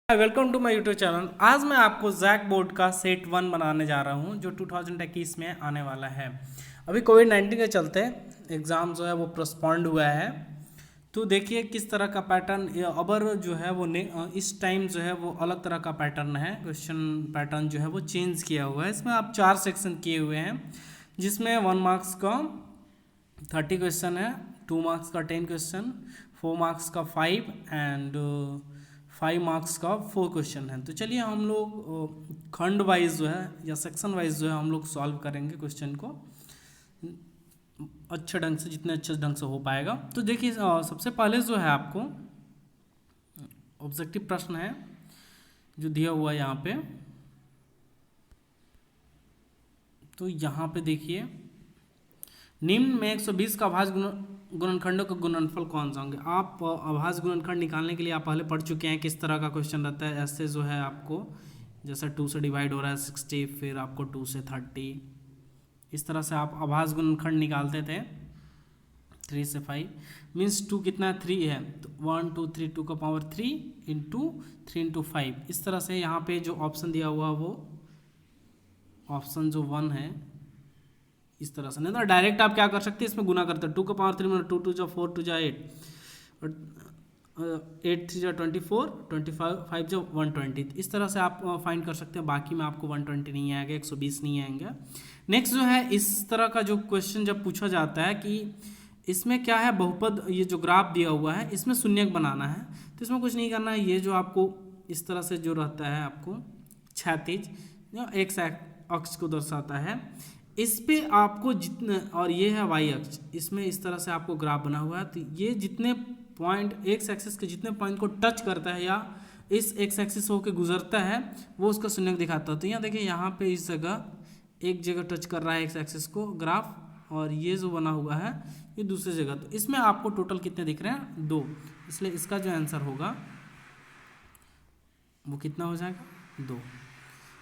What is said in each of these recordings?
Welcome to my YouTube channel. आज मैं आपको जैक बोर्ड का सेट 1 बनाने जा रहा हूं जो 2021 में आने वाला है। अभी कोविड-19 के चलते एग्ज़ाम जो है वो पोस्टपोन्ड हुआ है। तो देखिए किस तरह का पैटर्न अबर जो है वो इस टाइम जो है वो अलग तरह का पैटर्न है। क्वेश्चन पैटर्न जो है वो चेंज किया हुआ है। इसमें आप 4 सेक्शन किए हुए हैं जिसमें 1 मार्क्स का 30 क्वेश्चन है, 2 मार्क्स का 10 क्वेश्चन, 4 मार्क्स का 5 एंड 5 मार्क्स का 4 क्वेश्चन है। तो चलिए हम लोग खंड वाइज जो है या सेक्शन वाइज जो है हम लोग सॉल्व करेंगे क्वेश्चन को अच्छे ढंग से, जितने अच्छे ढंग से हो पाएगा। तो देखिए सबसे पहले जो है आपको ऑब्जेक्टिव प्रश्न है जो दिया हुआ है यहाँ पे। तो यहाँ पे देखिए निम्न में 120 का अभाज्य गुणनखंडों का गुणनफल कौन सा होंगे। आप अभाज्य गुणनखंड निकालने के लिए आप पहले पढ़ चुके हैं किस तरह का क्वेश्चन रहता है। ऐसे जो है आपको जैसा 2 से डिवाइड हो रहा है 60, फिर आपको 2 से 30, इस तरह से आप अभाज्य गुणनखंड निकालते थे। 3 से 5 मीन्स 2 कितना 3 है तो 1 2 3 2 का पावर 3 इंटू 3 इंटू 5। इस तरह से यहाँ पे जो ऑप्शन दिया हुआ वो ऑप्शन जो 1 है इस तरह से। नहीं तो डायरेक्ट आप क्या कर सकते हैं, इसमें गुना करते हैं 2 का पावर 3 में 2 2 जा 4 2 जा 8 8 3 जा 24 25 5 जा 120। इस तरह से आप फाइंड कर सकते हैं। बाकी में आपको 120 नहीं आएगा, 120 नहीं आएंगे। नेक्स्ट जो है इस तरह का जो क्वेश्चन जब पूछा जाता है कि इसमें क्या है बहुपद, ये जो ग्राफ दिया हुआ है इसमें शून्यक बनाना है। तो इसमें कुछ नहीं करना है, ये जो आपको इस तरह से जो रहता है आपको क्षैतिज जो एक्स अक्ष को दर्शाता है, इस पे आपको जितने, और ये है वाई अक्ष, इसमें इस तरह से आपको ग्राफ बना हुआ है। तो ये जितने पॉइंट एक्स एक्सिस के जितने पॉइंट को टच करता है या इस एक्स एक्सिस होकर गुजरता है वो उसका शून्यक दिखाता है। तो यहाँ देखिए यहाँ पे इस जगह एक जगह टच कर रहा है एक्स एक्सिस को ग्राफ, और ये जो बना हुआ है ये दूसरी जगह। तो इसमें आपको टोटल कितने दिख रहे हैं 2, इसलिए इसका जो आंसर होगा वो कितना हो जाएगा 2।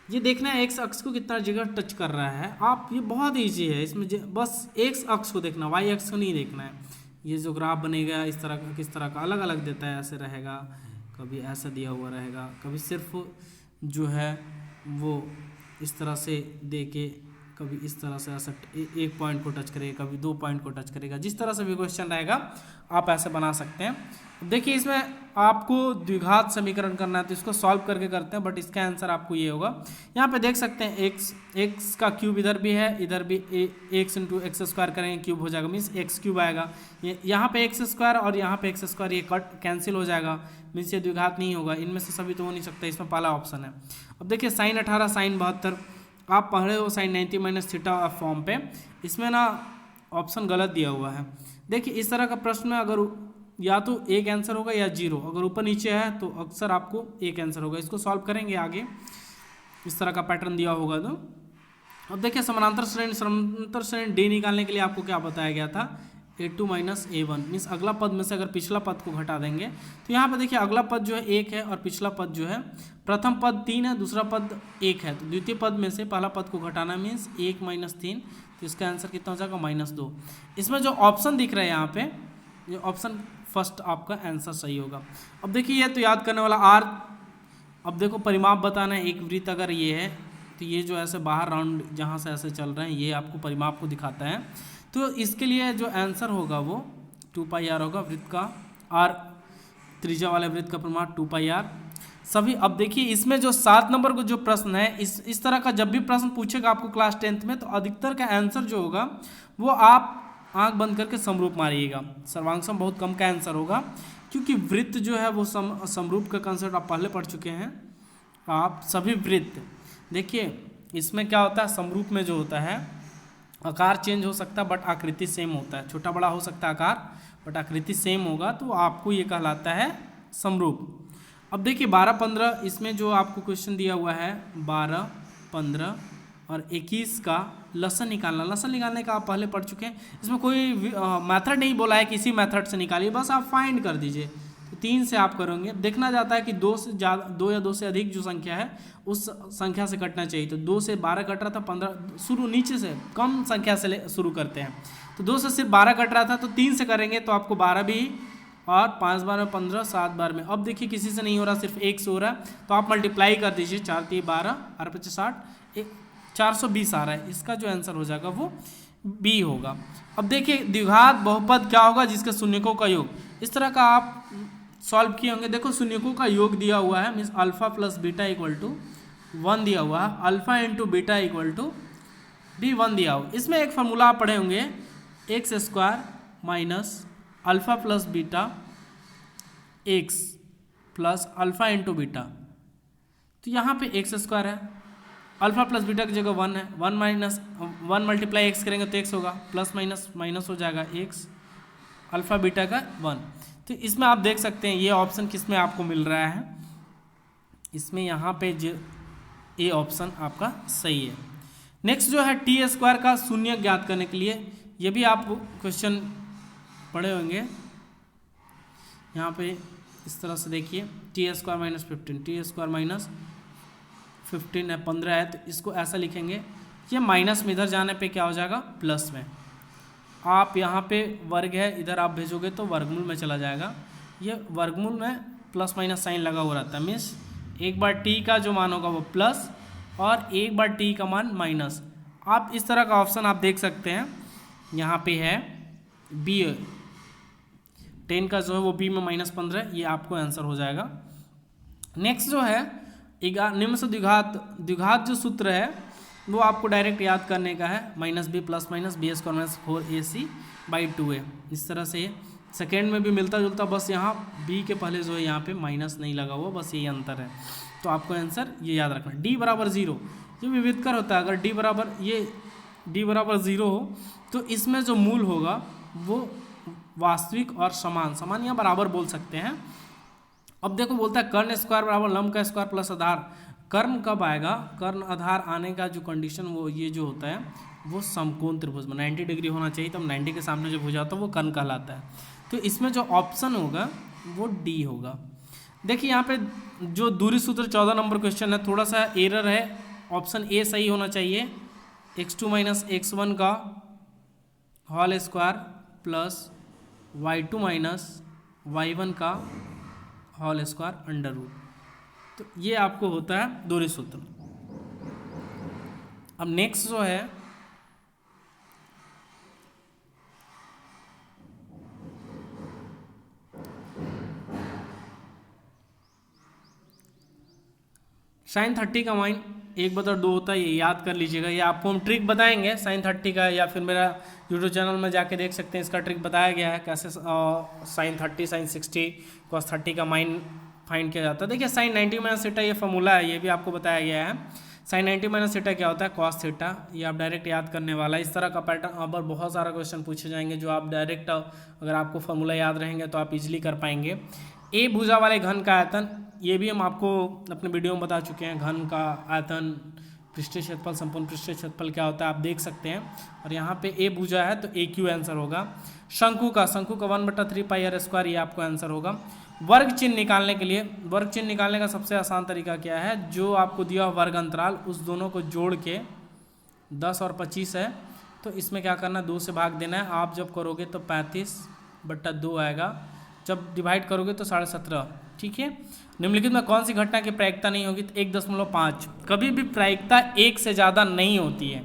ये देखना है एक्स अक्ष को कितना जगह टच कर रहा है। आप ये बहुत ईजी है, इसमें बस एक्स अक्ष को देखना, वाई अक्ष को नहीं देखना है। ये जो ग्राफ बनेगा इस तरह का, किस तरह का अलग अलग देता है, ऐसे रहेगा, कभी ऐसा दिया हुआ रहेगा, कभी सिर्फ जो है वो इस तरह से दे के, कभी इस तरह से ऐसा एक पॉइंट को टच करेगा, कभी 2 पॉइंट को टच करेगा। जिस तरह से भी क्वेश्चन रहेगा आप ऐसे बना सकते हैं। देखिए इसमें आपको द्विघात समीकरण करना है तो इसको सॉल्व करके करते हैं, बट इसका आंसर आपको ये होगा। यहाँ पे देख सकते हैं एक्स का क्यूब इधर भी है, इधर भी एक्स इंटू एक्स स्क्वायर करेंगे क्यूब हो जाएगा, मीन्स एक्स क्यूब आएगा। यहाँ पे एक्स स्क्वायर और यहाँ पे एक्स स्क्वायर ये कट कैंसिल हो जाएगा, मीन्स ये द्विघात नहीं होगा। इनमें से सभी तो हो नहीं सकता, इसमें पहला ऑप्शन है। अब देखिए साइन 18 साइन 72 आप पढ़े हो साइन 90 माइनस थीटा फॉर्म पे, इसमें ना ऑप्शन गलत दिया हुआ है। देखिए इस तरह का प्रश्न में अगर या तो एक आंसर होगा या 0, अगर ऊपर नीचे है तो अक्सर आपको एक आंसर होगा। इसको सॉल्व करेंगे आगे, इस तरह का पैटर्न दिया होगा तो। अब देखिए समानांतर श्रेणी डी निकालने के लिए आपको क्या बताया गया था, a2 माइनस a1 मीन्स अगला पद में से अगर पिछला पद को घटा देंगे तो यहाँ पे देखिए अगला पद जो है 1 है और पिछला पद जो है, प्रथम पद 3 है, दूसरा पद 1 है। तो द्वितीय पद में से पहला पद को घटाना मीन्स 1 माइनस 3, तो इसका आंसर कितना हो जाएगा -2। इसमें जो ऑप्शन दिख रहा है यहाँ पे, ये ऑप्शन फर्स्ट आपका आंसर सही होगा। अब देखिए ये तो याद करने वाला आर। अब देखो परिमाप बताना है, एक वृत्त अगर ये है तो ये जो ऐसे बाहर राउंड जहाँ से ऐसे चल रहे हैं ये आपको परिमाप को दिखाता है। तो इसके लिए जो आंसर होगा वो 2πr होगा। वृत्त का आर, त्रिज्या वाले वृत्त का परिमाप 2πr सभी। अब देखिए इसमें जो 7 नंबर को जो प्रश्न है, इस तरह का जब भी प्रश्न पूछेगा आपको क्लास 10th में, तो अधिकतर का आंसर जो होगा वो आप आंख बंद करके समरूप मारिएगा। सर्वांशम बहुत कम का आंसर होगा, क्योंकि वृत्त जो है वो समरूप का कंसेप्ट आप पहले पढ़ चुके हैं। आप सभी वृत्त देखिए इसमें क्या होता है, समरूप में जो होता है आकार चेंज हो सकता है बट आकृति सेम होता है। छोटा बड़ा हो सकता है आकार बट आकृति सेम होगा, तो आपको ये कहलाता है समरूप। अब देखिए 12 15 इसमें जो आपको क्वेश्चन दिया हुआ है 12 15 और 21 का लसन निकालना। लसन निकालने का आप पहले पढ़ चुके हैं। इसमें कोई मेथड नहीं बोला है, किसी मेथड से निकालिए, बस आप फाइंड कर दीजिए। तो 3 से आप करेंगे। देखना जाता है कि 2 से ज़्यादा, 2 या 2 से अधिक जो संख्या है उस संख्या से कटना चाहिए। तो 2 से 12 कट रहा था, 15 शुरू नीचे से कम संख्या से शुरू करते हैं। तो 2 से सिर्फ 12 कट रहा था, तो 3 से करेंगे तो आपको 12 भी और 5 बार में 15, 7 बार में। अब देखिए किसी से नहीं हो रहा, सिर्फ 1 से हो रहा है, तो आप मल्टीप्लाई कर दीजिए, 4 3 12 और 5 60, 420 आ रहा है। इसका जो आंसर हो जाएगा वो बी होगा। अब देखिए द्विघात बहुपद क्या होगा, जिसके शून्यकों का योग। इस तरह का आप सॉल्व किए होंगे। देखो शून्यकों का योग दिया हुआ है, means alpha plus beta equal to 1 दिया हुआ है, alpha into beta equal to भी 1 दिया हुआ। इसमें एक फार्मूला आप पढ़े होंगे, x square minus alpha plus beta x plus alpha into beta. तो यहाँ पे एक्स स्क्वायर है, अल्फा प्लस बीटा की जगह 1 है, 1 माइनस 1 मल्टीप्लाई एक्स करेंगे तो एक्स होगा, प्लस माइनस माइनस हो जाएगा एक्स, अल्फा बीटा का 1। तो इसमें आप देख सकते हैं ये ऑप्शन किस में आपको मिल रहा है, इसमें यहाँ पे जो ये ऑप्शन आपका सही है। नेक्स्ट जो है टी स्क्वायर का शून्य ज्ञात करने के लिए, ये भी आप क्वेश्चन पढ़े होंगे। यहाँ पे इस तरह से देखिए, T square minus 15, T square minus 15 है, 15 है, तो इसको ऐसा लिखेंगे, ये माइनस में इधर जाने पे क्या हो जाएगा, प्लस में। आप यहाँ पे वर्ग है, इधर आप भेजोगे तो वर्गमूल में चला जाएगा। ये वर्गमूल में प्लस माइनस साइन लगा हुआ रहता है, मीन्स एक बार टी का जो मान होगा वो प्लस और एक बार टी का मान माइनस। आप इस तरह का ऑप्शन आप देख सकते हैं, यहाँ पे है बी, 10 का जो है वो बी में माइनस 15, ये आपको आंसर हो जाएगा। नेक्स्ट जो है निम्न से द्विघात जो सूत्र है वो आपको डायरेक्ट याद करने का है, minus b plus minus b square minus 4ac/2a। इस तरह से सेकेंड में भी मिलता जुलता, बस यहाँ बी के पहले जो है यहाँ पे माइनस नहीं लगा हुआ, बस यही अंतर है। तो आपको आंसर ये याद रखना, डी बराबर 0, ये विविधकर होता है। अगर डी बराबर 0 हो तो इसमें जो मूल होगा वो वास्तविक और समान या बराबर बोल सकते हैं। अब देखो बोलता है कर्ण स्क्वायर बराबर लंब का स्क्वायर प्लस आधार। कर्ण कब आएगा, कर्ण आधार आने का जो कंडीशन वो ये जो होता है वो समकोण त्रिभुज में 90 डिग्री होना चाहिए, तब 90 के सामने जो भुजा होता है वो कर्ण कहलाता है। तो इसमें जो ऑप्शन होगा वो डी होगा। देखिए यहाँ पे जो दूरी सूत्र 14 नंबर क्वेश्चन है, थोड़ा सा एरर है, ऑप्शन ए सही होना चाहिए, x2 माइनस x1 का whole square plus y2 minus y1 का होल स्क्वायर अंडर रूट। तो ये आपको होता है दूरी सूत्र। अब नेक्स्ट जो है साइन 30 का मान 1/2 होता है, ये याद कर लीजिएगा। ये आपको हम ट्रिक बताएंगे साइन 30 का, या फिर मेरा यूट्यूब चैनल में जाके देख सकते हैं, इसका ट्रिक बताया गया है कैसे साइन 30 साइन 60 cos 30 का माइन फाइंड किया जाता है। देखिए साइन 90 माइनस थीटा ये फॉर्मूला है, ये भी आपको बताया गया है। साइन 90 माइनस थीटा क्या होता है, cos थीटा, ये आप डायरेक्ट याद करने वाला है। इस तरह का पैटर्न अब बहुत सारा क्वेश्चन पूछे जाएंगे जो आप डायरेक्ट अगर आपको फॉर्मूला याद रहेंगे तो आप इजीली कर पाएंगे। ए भुजा वाले घन का आयतन, ये भी हम आपको अपने वीडियो में बता चुके हैं, घन का आयतन, पृष्ठीय क्षेत्रफल, संपूर्ण पृष्ठीय क्षेत्रफल क्या होता है आप देख सकते हैं। और यहाँ पे ए भुजा है तो ए क्यू आंसर होगा। शंकु का 1/3 पाई आर स्क्वायर, ये आपको आंसर होगा। वर्ग चिन्ह निकालने के लिए, वर्ग चिन्ह निकालने का सबसे आसान तरीका क्या है, जो आपको दिया वर्ग अंतराल उस दोनों को जोड़ के 10 और 25 है, तो इसमें क्या करना है 2 से भाग देना है। आप जब करोगे तो 35/2 आएगा, जब डिवाइड करोगे तो 17.5। ठीक है। निम्नलिखित में कौन सी घटना की प्रायिकता नहीं होगी, तो 1.5। कभी भी प्रायिकता 1 से ज़्यादा नहीं होती है,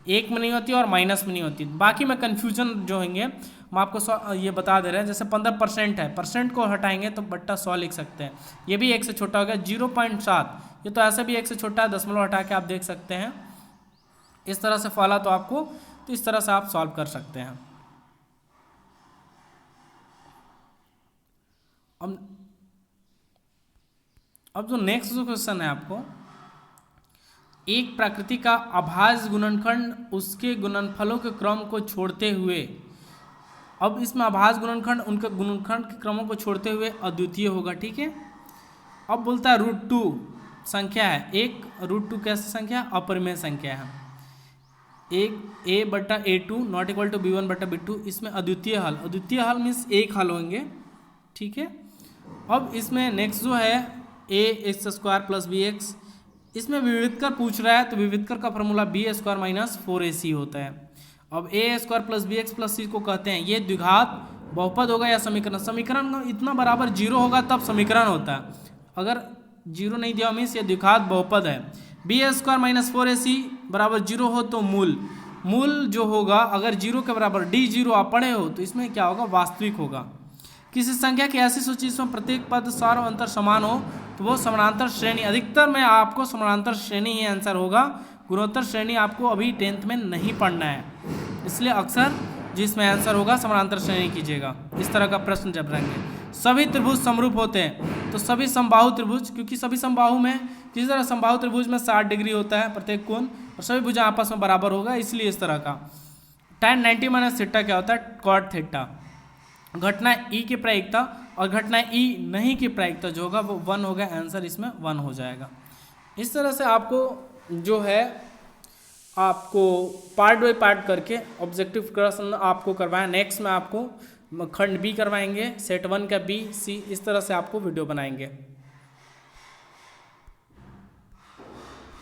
1 में नहीं होती और माइनस में नहीं होती। बाकी में कन्फ्यूजन जो होंगे हम आपको ये बता दे रहे हैं। जैसे 15% है, परसेंट को हटाएंगे तो बट्टा 100 लिख सकते हैं, ये भी 1 से छोटा हो गया। 0.7 ये तो ऐसे भी 1 से छोटा है, दशमलव हटा के आप देख सकते हैं। इस तरह से फॉला तो आपको, तो इस तरह से आप सॉल्व कर सकते हैं। अब जो नेक्स्ट जो क्वेश्चन है आपको, एक प्रकृति का अभाज्य गुणनखंड उसके गुणनफलों के क्रम को छोड़ते हुए, अब इसमें अभाज्य गुणनखंड उनके गुणनखंड के क्रमों को छोड़ते हुए अद्वितीय होगा। ठीक है। अब बोलता है √2 संख्या है, एक √2 कैसी संख्या, अपरिमेय संख्या है। एक a/a2 not equal to b1/b2, इसमें अद्वितीय हल, अद्वितीय हल मीन्स एक हल होंगे। ठीक है। अब इसमें नेक्स्ट जो है ax² + bx, इसमें विविधकर पूछ रहा है, तो विविधकर का फॉर्मूला b² - 4ac होता है। अब a² + bx + c को कहते हैं, ये द्विघात बहुपद होगा या समीकरण, समीकरण इतना बराबर जीरो होगा तब समीकरण होता है, अगर जीरो नहीं दिया मीन्स ये द्विघात बहुपद है। बी ए स्क्वायर माइनस 4ac बराबर जीरो हो तो मूल जो होगा अगर जीरो के बराबर डी जीरो आप पढ़े हो तो इसमें क्या होगा, वास्तविक होगा। किसी संख्या की ऐसी सूची जिसमें प्रत्येक पद सार और अंतर समान हो तो वो समानांतर श्रेणी, अधिकतर में आपको समानांतर श्रेणी ही आंसर होगा, गुणोत्तर श्रेणी आपको अभी 10th में नहीं पढ़ना है, इसलिए अक्सर जिसमें आंसर होगा समानांतर श्रेणी कीजिएगा। इस तरह का प्रश्न जब रहेंगे। सभी त्रिभुज समरूप होते हैं तो सभी समबाहु त्रिभुज, क्योंकि सभी समबाहु में जिस तरह समबाहु त्रिभुज में 60 डिग्री होता है प्रत्येक कोण और सभी भुजा आपस में बराबर होगा, इसलिए इस तरह का। tan 90 माइनस थीटा क्या होता है, cot थीटा। घटना ई की प्रायिकता और घटना ई नहीं की प्रायिकता जो होगा वो 1 होगा, आंसर इसमें 1 हो जाएगा। इस तरह से आपको जो है आपको पार्ट बाय पार्ट करके ऑब्जेक्टिव प्रश्न आपको करवाएं। नेक्स्ट में आपको खंड बी करवाएंगे, सेट 1 का बी सी, इस तरह से आपको वीडियो बनाएंगे।